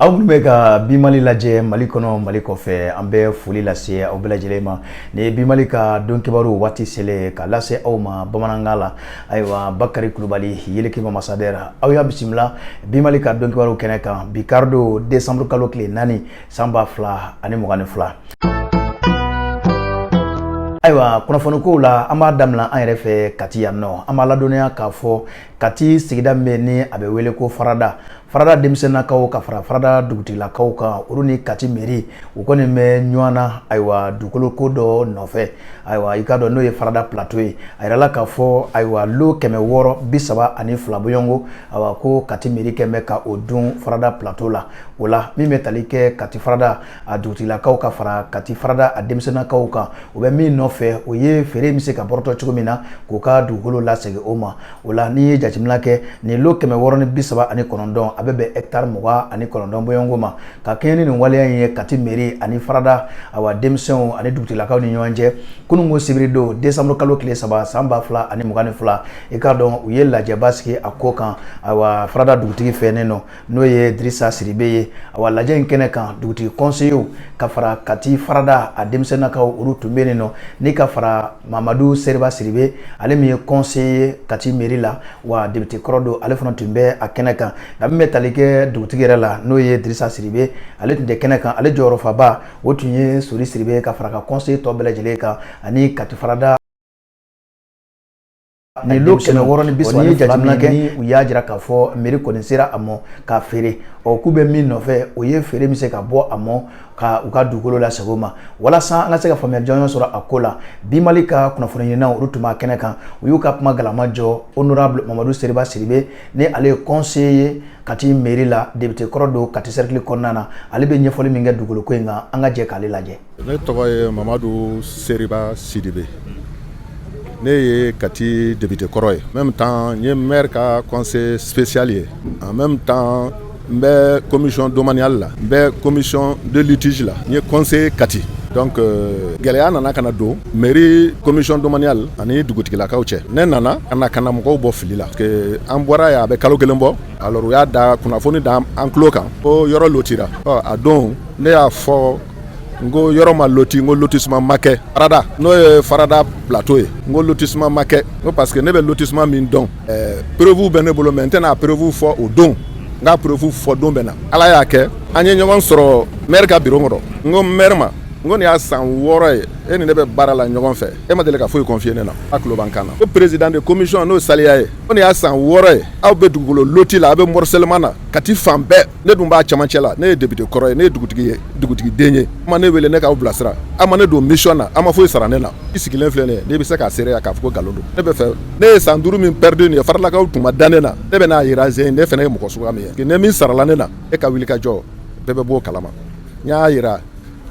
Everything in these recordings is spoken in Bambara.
aw minnu bɛ ka bi Mali lajɛ Mali kɔnɔ Mali kɔfɛ an bɛ foli lase aw bɛɛ lajɛlen ma ni bi Mali ka don kibaru waati sele ka lase aw ma bamanankan la ayiwa Bakari Kulubali Yeleke Masadɛr aw y'a bisimila bi Mali ka don kibaru kɛnɛ kan bi cardo décembre kalo tile 4 san 2022 ayiwa kunnafoni ko la an b'a daminɛ an yɛrɛ fɛ Kati yan nɔ an b'a ladɔnniya k'a fɔ Kati sigida min bɛ ni a bɛ wele ko Farada denmisɛnnakaw ka fara Farada dugutigilakaw kan olu ni Kati mairie u kɔni bɛ ɲɔgɔn na ayiwa dugukolo ko dɔ nɔfɛ ayiwa i ka dɔn n'o ye Farada plateau ye a yirala k'a fɔ ayiwa lo 632 bɔɲɔngo ayiwa ko Kati mairie kɛn bɛ ka o dun Farada plateau la o la min bɛ tali kɛ Kati Farada a dugutigilakaw ka fara Kati Farada a denmisɛnnakaw kan u bɛ min nɔfɛ o ye feere bɛ se ka bɔrɔtɔ cogo min na k'u ka dugukolo lasegin o ma o la ni ye jateminɛ kɛ ni lo 639 a bɛ bɛn hectare 29 bɔɲɔngo ma ka kɛɲɛ ni nin waleya in ye Kati mairie ani Farada awa denmisɛnw ani dugutigilakaw ni ɲɔgɔn cɛ kunungo sibiri don décembre kalo tile 3 san 2022 i ka dɔn u ye lajɛba sigi a ko kan awa Farada dugutigi fɛnnen nɔ n'o ye Drissa Siribe ye awa lajɛ in kɛnɛ kan dugutigi conseiller ka fara Kati Farada a denmisɛnnakaw olu tun bɛ nin nɔ ni ka fara Mamadu Seriba Siribe ale min ye conseiller Kati mairie la wa député kɔrɔ don ale fana tun bɛ a kɛnɛ kan nka min bɛ tali kɛ dugutigi yɛrɛ la n'o ye Drissa Siribe ale tun tɛ kɛnɛ kan ale jɔyɔrɔfaba o tun ye Sori Siribe ka fara ka conseiller tɔ bɛɛ lajɛlen kan ani Kati Farada ni lo 632 kɛ u y'a jira k'a fɔ mairie kɔni sera a mɔ k'a feere k'u bɛ min nɔfɛ o ye feere min se ka bɔ a mɔ ka u ka dugukolo lasegin ma walasa an ka se ka faamuyali jɔnjɔn sɔrɔ a ko la bi Mali ka kunnafoni ɲininaw olu tun b'a kɛnɛ kan u y'u ka kuma galama jɔ honorable Mamadu Seriba Siribe ni ale ye conseiller ye Kati mairie la député kɔrɔ don Kati cercle kɔnɔna na ale bɛ ɲɛfɔli min kɛ dugukolo ko in kan an ka jɛ k'ale lajɛ. Ne tɔgɔ ye Mamadu Seriba Siribe ne ye Kati député kɔrɔ ye en même temps n ye maire ka conseil spécial ye en même temps n bɛ commission domaniale la n bɛ commission de litige la n ye conseiller Kati donc gɛlɛya nana kana don mairie commission domaniale ani dugutigilakaw cɛ ne nana kana mɔgɔw bɔ fili la parce que an bɔra ye a bɛ kalo kelen bɔ alors u y'a da kunnafoni da an tulo kan ko yɔrɔ lotira a don ne y'a fɔ n ko yɔrɔ ma loti n ko lotissement ma kɛ Farada n'o ye Farada plateau ye n ko lotissement ma kɛ n ko parce que ne bɛ lotissement min dɔn preuve bɛ ne bolo mais n tɛna preuve fɔ o don n ka preuve fɔ don bɛ na Ala y'a kɛ an ye ɲɔgɔn sɔrɔ maire ka bureau kɔrɔ n ko maire ma n ko nin y'a san 6 ye e ni ne bɛ baara la ɲɔgɔn fɛ e ma deli ka foyi confier ne na a tulo b'an kan na ko président de commission n'o saliya ye ko nin y'a san 6 ye aw bɛ dugukolo loti la aw bɛ morcellement na Kati fan bɛɛ ne dun b'a camancɛ la ne ye député kɔrɔ ye ne ye dugutigi den ye a ma ne wele ne k'aw bilasira a ma ne don mission na a ma foyi sara ne na i sigilen filɛ ne ye ne bɛ se k'a seereya k'a fɔ ko nkalon don ne bɛ fɛ ne ye san 5 min perdu nin ye Faradalakaw tun ma da ne na ne bɛ n'a yira Zɛn ne fana ye mɔgɔ suguya min ye ne min sarala ne na e ka wuli ka jɔ bɛɛ bɛ bɔ o kalama n y'a yira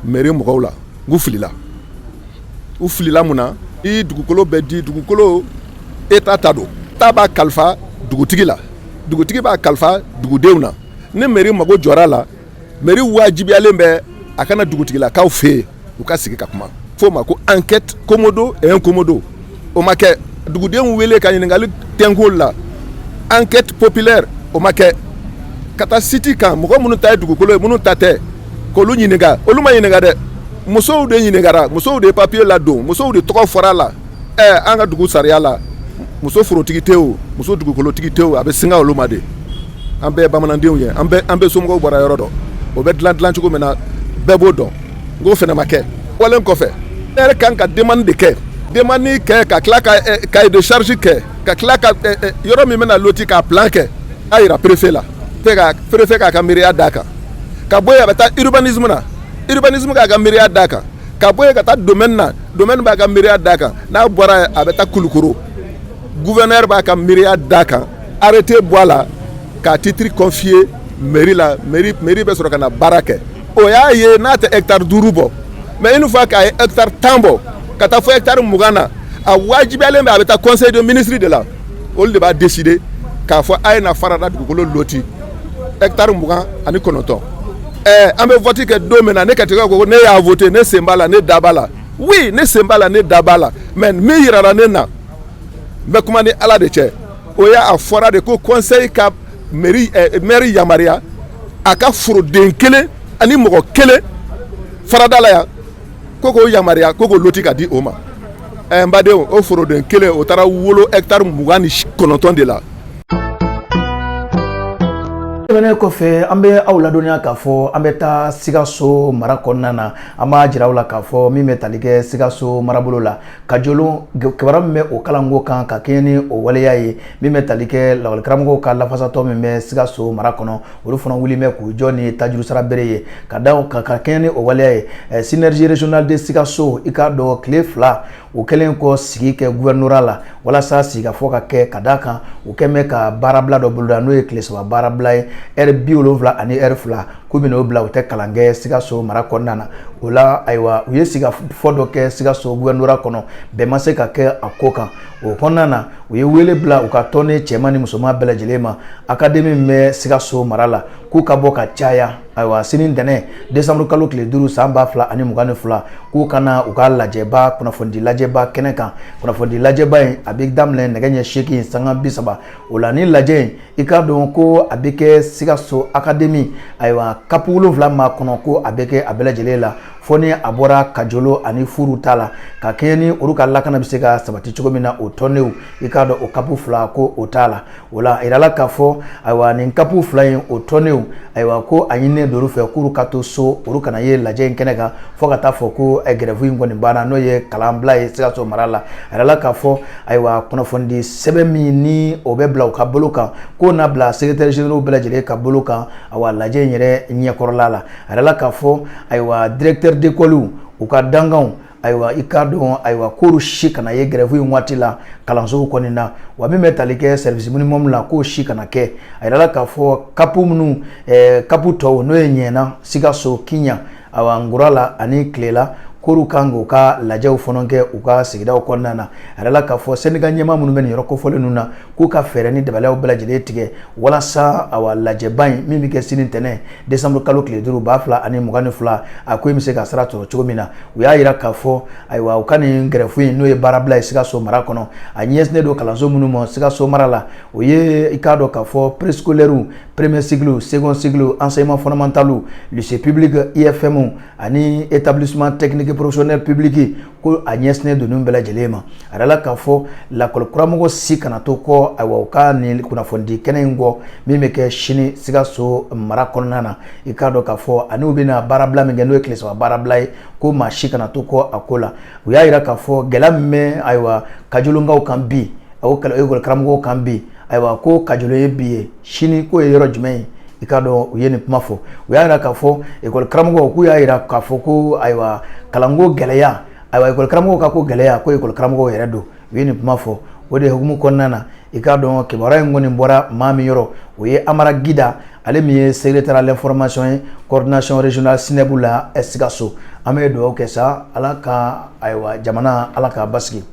mairie mɔgɔw la u filila mun na i dugukolo bɛ di dugukolo état ta don ta b'a kalifa dugutigi la dugutigi b'a kalifa dugudenw na ni mairie mago jɔra la mairie wajibiyalen bɛ a kana dugutigilakaw fɛ yen u ka sigi ka kuma f'o ma ko enquête commodo et incommodo o ma kɛ dugudenw wele ka ɲininkali tɛnku la enquête populaire o ma kɛ ka taa site kan mɔgɔ minnu ta ye dugukolo ye minnu ta tɛ k'olu ɲininka olu ma ɲininka dɛ musow de ɲininkara musow de papier la don musow de tɔgɔ fɔra la an ka dugu sariya la muso forotigi tɛ o muso dugukolotigi tɛ o a bɛ singa olu ma de an bɛɛ ye bamanandenw ye an bɛɛ somɔgɔw bɔra yɔrɔ dɔn o bɛ dilan cogo min na bɛɛ b'o dɔn n k'o fana ma kɛ walen kɔfɛ ne yɛrɛ kan ka demande de kɛ demande kɛ ka tila ka cahier de charge kɛ ka tila ka yɔrɔ min bɛna loti k'a plan kɛ a yira préfet la préfet k'a ka miiriya d'a kan ka bɔ yen a bɛ taa urbanisme na urbanisme k'a ka miiriya d'a kan ka bɔ yen ka taa domaine na domaine b'a ka miiriya d'a kan n'a bɔra yen a bɛ taa Kulukoro gouverneur b'a ka miiriya d'a kan arrêté bɔ a la ka titre confier mairie la mairie bɛ sɔrɔ ka na baara kɛ o y'a ye n'a tɛ hectare 5 bɔ mais une fois k'a ye hectare 10 bɔ ka taa fɔ hectare 20 na a wajibiyalen bɛ a bɛ taa conseil de ministre de la olu de b'a décider k'a fɔ a ye na Farada dugukolo loti hectare 29 an bɛ vote kɛ don min na ne Kati ko ne y'a voté ne sen b'a la ne da b'a la oui ne sen b'a la ne da b'a la mais min yirara ne na n bɛ kuma ni Ala de cɛ o y'a fɔra de ko conseil ka maire yamaruya a ka foroden kelen ani mɔgɔ kelen farada la yan ko k'o yamaruya ko k'o loti ka di o ma n badenw o foroden kelen o taara wolo hectare 29 de la. tɛmɛnen kɔfɛ an bɛ aw ladɔnniya k'a fɔ an bɛ taa Sikaso mara kɔnɔna na an b'a jira aw la k'a fɔ min bɛ tali kɛ Sikaso marabolo la ka jolo kibaruya min bɛ o kalanko kan ka kɛɲɛ ni o waleya ye min bɛ tali kɛ lakɔlikaramɔgɔw ka lafasatɔ min bɛ Sikaso mara kɔnɔ olu fana wulilen bɛ k'u jɔ ni tajuru sara bere ye ka kɛɲɛ ni o waleya ye synergie régionale de Sikaso i k'a dɔn tile 2 o kɛlen kɔ sigi kɛ gouvernorat la walasa sigikafɔ ka kɛ ka d'a kan u kɛn bɛ ka baarabila dɔ boloda n'o ye tile 3 baarabila ye heure 70 ani heure 2 k'u bɛna o bila u tɛ kalan kɛ Sikaso mara kɔnɔna na o la ayiwa u ye sigikafɔ dɔ kɛ Sikaso gouvernorat kɔnɔ bɛn ma se ka kɛ a ko kan o kɔnɔna na u ye wele bila u ka tɔn cɛman ni musoman bɛɛ lajɛlen ma académie min bɛ Sikaso mara la k'u ka bɔ ka caya ayiwa sini ntɛnɛn décembre kalo tile 5 san 2022 k'u kana u ka lajɛba kunnafoni lajɛba kɛnɛ kan kunnafoni lajɛba in a bɛ daminɛ nɛgɛ ɲɛ 8 sanga 30 o la ni lajɛ in i k'a dɔn ko a bɛ kɛ Sikaso académie ayiwa kapu 7 ma kɔnɔ ko a bɛ kɛ a bɛɛ lajɛlen la fɔ ni a bɔra kajolo ani furu ta la ka kɛɲɛ ni olu ka lakana bɛ se ka sabati cogo min na o tɔnnew i k'a dɔn o kapu 2 ko o t'a la o la a yirala k'a fɔ ayiwa nin kapu 2 in o tɔnnew ayiwa ko a ɲininen don olu fɛ k'olu ka to so olu kana ye lajɛ in kɛnɛ kan fɔ ka taa fɔ ko grève in kɔni banna n'o ye kalanbila ye Sikaso mara la a yirala k'a fɔ ayiwa kunnafoni sɛbɛn min ni o bɛ bila u ka bolo kan k'o na bila secrétaire général bɛɛ lajɛlen ka bolo kan ayiwa lajɛ in yɛrɛ ɲɛkɔrɔla la a yirala k'a fɔ ayiwa directeur d'école u ka danganw ayiwa i k'a dɔn ayiwa k'olu si kana ye grève in waati la kalansow kɔni na wa min bɛ tali kɛ service minimum la k'o si kana kɛ a yirala k'a fɔ kapu minnu kapu tɔw n'o ye ɲɛna Sikaso Kiɲa ayiwa Ngura la ani Kilela k'olu kan k'u ka lajɛw fana kɛ u ka sigidaw kɔnɔna na a yirala k'a fɔ syndicat ɲɛmaa minnu bɛ nin yɔrɔ kofɔlen ninnu na k'u ka fɛɛrɛ ni dabaliyaw bɛɛ lajɛlen tigɛ walasa ayiwa lajɛba in min bɛ kɛ sini ntɛnɛn décembre kalo tile 5 2022 a ko in bɛ se ka sira sɔrɔ cogo min na u y'a yira k'a fɔ ayiwa u ka nin grève in n'o ye baarabila ye Sikaso mara kɔnɔ a ɲɛsinnen don kalanso minnu ma Sikaso mara la o ye i k'a dɔn k'a fɔ préscolaire premier cycle second cycle enseignement fondamental lycée public IFM ani établissement technique professionnel public ko a ɲɛsinnen don ninnu bɛɛ lajɛlen ma a yirala k'a fɔ lakɔlikaramɔgɔ si kana to kɔ ayiwa u ka nin kunnafoni kɛnɛ in kɔ min bɛ kɛ sini Sikaso mara kɔnɔna na i k'a dɔn k'a fɔ ani u bɛna baarabila min kɛ n'o ye tile 3 baarabila ye ko maa si kana to kɔ a ko la u y'a yira k'a fɔ gɛlɛya min bɛ ayiwa kajolonkaw kan bi ekɔlikaramɔgɔw kan bi ayiwa ko kajolo ye bi ye sini k'o ye yɔrɔ jumɛn ye i k'a dɔn u ye nin kuma fɔ u y'a yira k'a fɔ ekɔlikaramɔgɔw k'u y'a yira k'a fɔ ko ayiwa kalanko gɛlɛya ayiwa ekɔlikaramɔgɔw ka ko gɛlɛya ko ekɔlikaramɔgɔw yɛrɛ don u ye nin kuma fɔ o de hukumu kɔnɔna na i k'a dɔn kibaruya in kɔni bɔra maa min yɔrɔ o ye Amara Gida ale min ye secrétaire à l'information ye coordination régionale SNEB la Sikaso an bɛ dugawu kɛ sa ala ka ayiwa jamana ala k'a basigi.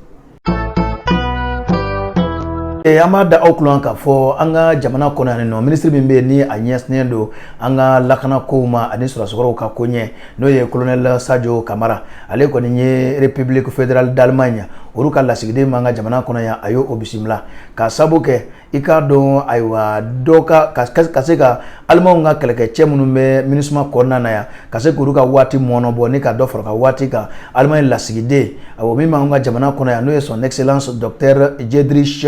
An b'a da aw kulo k'a fɔ an ka jamana kɔnɔ yan nɔ ministre min bɛ yen ni a ɲɛsinnen don an ka lakanakow ma ani sɔrɔsɔgɔw ka ko ɲɛ n'o ye colonel Sadio Kamara ale kɔni ye République fédérale d'Allemagne olu ka lasigiden min an ka jamana kɔnɔ yan a y'o bisimila k'a sabu kɛ i k'a dɔn ayiwa dɔ ka se ka alimanw ka kɛlɛkɛcɛ minnu bɛ MINUSMA kɔnɔna na yan ka se k'olu ka waati mɔnɔbɔ ni ka dɔ fara ka waati kan Allemagne lasigiden awɔ min b'an ka jamana kɔnɔ yan n'o ye son excellence docteur Diedrich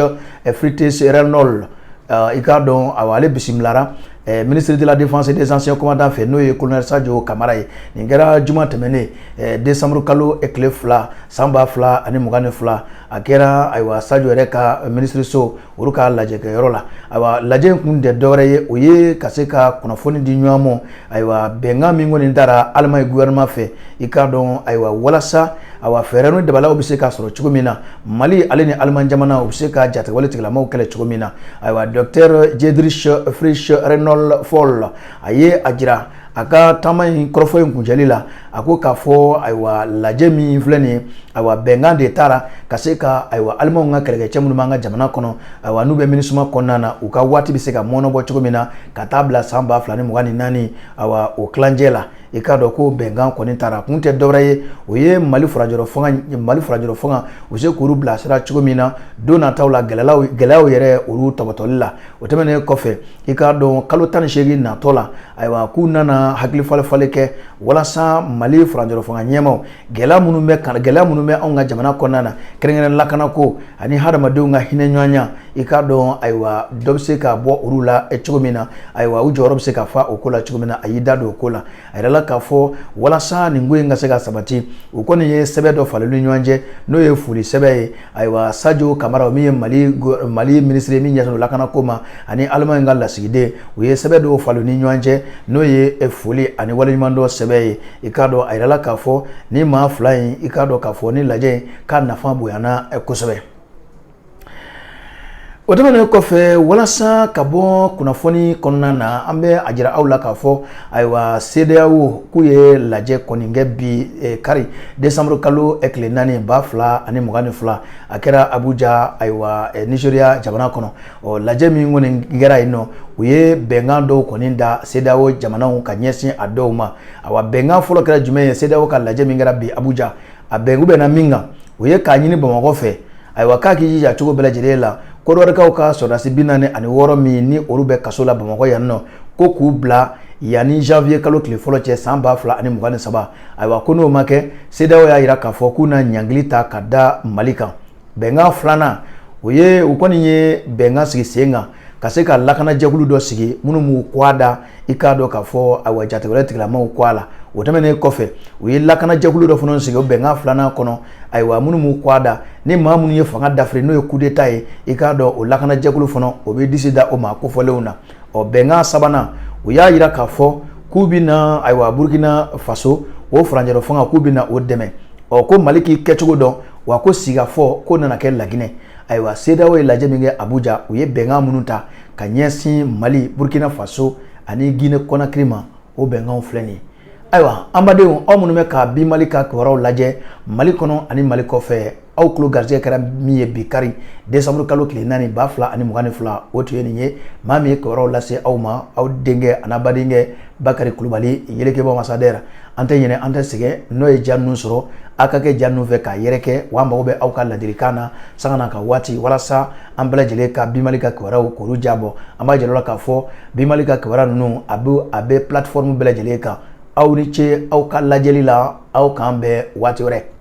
Friedrich Reinhold i k'a dɔn awɔ ale bisimilara ministre de la défense et des anciens commandants fɛ n'o ye colonel Sadio Kamara ye nin kɛra juma tɛmɛnen décembre kalo tile 2 san 2022 a kɛra ayiwa Sadio yɛrɛ ka ministre so olu ka lajɛkɛyɔrɔ la ayiwa lajɛ in kun tɛ dɔwɛrɛ ye o ye ka se ka kunnafoni di ɲɔgɔn ma ayiwa bɛnkan min kɔni taara Allemagne gouvernement fɛ i k'a dɔn ayiwa walasa ayiwa fɛɛrɛ ni dabalaw bɛ se ka sɔrɔ cogo min na Mali ale ni Allemagne jamana u bɛ se ka jatigɛwale tigilamaw kɛlɛ cogo min na ayiwa docteur Diedrich Friedrich Reinhold Foll a ye a jira a ka taama in kɔrɔfɔ in kuncɛli la a ko k'a fɔ ayiwa lajɛ min filɛ nin ye ayiwa bɛnkan de taara ka se ka ayiwa alimanw ka kɛlɛkɛcɛ minnu b'an ka jamana kɔnɔ ayiwa n'u bɛ MINUSMA kɔnɔna na u ka waati bɛ se ka mɔnɔbɔ cogo min na ka taa bila san 2024 ayiwa o kilancɛ la i k'a dɔn ko bɛnkan kɔni taara kun tɛ dɔwɛrɛ ye o ye Mali farajɛrɛ fanga u se k'olu bilasira cogo min na don nataw la gɛlɛyaw yɛrɛ olu tɔbɔtɔli la o tɛmɛnen kɔfɛ i k'a dɔn kalo 18 natɔ la ayiwa k'u nana hakili falen kɛ walasa Mali faranjɔrɔ fanga ɲɛmaw gɛlɛya minnu bɛ anw ka jamana kɔnɔna na kɛrɛnkɛrɛn lakana ko ani hadamadenw ka hinɛ ɲɔgɔnya i k'a dɔn ayiwa dɔ bɛ se ka bɔ olu la cogo min na ayiwa u jɔyɔrɔ bɛ se ka fa o ko la cogo min na a y'i da don o ko la a yɛrɛ la k'a fɔ walasa nin ko in ka se ka sabati u kɔni ye sɛbɛn dɔ falen ni ɲɔgɔn cɛ n'o ye foli sɛbɛn ye ayiwa Sadio Kamara min ye Mali ministre min ɲɛsinnen lakana ko ma ani Allemagne ka lasigiden u ye sɛbɛn dɔw falen ni ɲɔgɔn cɛ n'o ye foli ani waleɲuman dɔ sɛbɛn ye i k'a dɔn a yɛrɛ la k'a fɔ ni maa fila in i k'a dɔn k'a fɔ ni lajɛ in k'a nafa bonyana kosɛbɛ. O tɛmɛnen kɔfɛ walasa ka bɔ kunnafoni kɔnɔna na an bɛ a jira aw la k'a fɔ ayiwa CEDEAO k'u ye lajɛ kɔni kɛ bi kari décembre kalo tile 4 2022 a kɛra Abuja ayiwa Nigeria jamana kɔnɔ lajɛ min kɔni kɛra yen nɔ u ye bɛnkan dɔw kɔni da CEDEAO jamanaw ka ɲɛsin a dɔw ma awa bɛnkan fɔlɔ kɛra jumɛn ye CEDEAO ka lajɛ min kɛra bi Abuja a bɛnku bɛnna min kan o ye k'a ɲini Bamakɔ fɛ ayiwa k'a k'i jija cogo bɛɛ lajɛlen la Kodowarikaw ka sɔrɔdasi 46 min ni olu bɛ kaso la Bamakɔ yan nɔ ko k'u bila yanni janvier kalo tile fɔlɔ cɛ san 2023 ayiwa ko n'o ma kɛ CEDEAO y'a jira k'a fɔ k'u na ɲangili ta ka da Mali kan bɛnkan filanan u kɔni ye bɛnkan sigi sen kan ka se ka lakanajɛkulu dɔ sigi minnu m'u kɔ da i k'a dɔn k'a fɔ ayiwa jategɛwɛrɛ tigilamaw kɔ a la o tɛmɛnen kɔfɛ u ye lakanajɛkulu dɔ fana sigi o bɛnkan filanan kɔnɔ ayiwa minnu m'u kɔ da ni maa minnu ye fanga dafiri n'o ye coup d'état ye i k'a dɔn o lakanajɛkulu fana o bɛ disi da o ma kofɔlenw na bɛnkan sabanan u y'a jira k'a fɔ k'u bɛna ayiwa Burkina Faso o faranjɛrɔ fanga k'u bɛna o dɛmɛ ko Mali k'i kɛcogo dɔn wa ko sigafɔ ko nana kɛ laginɛ ayiwa CEDEAO ye lajɛ min kɛ Abuja u ye bɛnkan minnu ta ka ɲɛsin Mali Burkina Faso ani Guinée Conakry ma o bɛnkanw filɛ nin ye ayiwa an badenw aw minnu bɛ ka bi Mali ka kibaruyaw lajɛ Mali kɔnɔ ani Mali kɔfɛ aw tulo garijɛgɛ kɛra min ye bi kari décembre kalo tile 4 2022 o tun ye nin ye maa min ye kibaruyaw lase aw ma aw denkɛ an'a badenkɛ Bakari Kulubali Yelekeba ambassadeur an tɛ ɲinɛ an tɛ sɛgɛn n'o ye ja ninnu sɔrɔ aw ka kɛ ja ninnu fɛ k'a yɛrɛkɛ wa an mago bɛ aw ka ladilikan na sanga na ka waati walasa an bɛɛ lajɛlen ka bi Mali ka kibaruyaw k'olu jabɔ an b'a jira aw la k'a fɔ bi Mali ka kibaruya ninnu a bɛ plateforme bɛɛ lajɛlen kan aw ni ce aw ka lajɛli la aw k'an bɛn waati wɛrɛ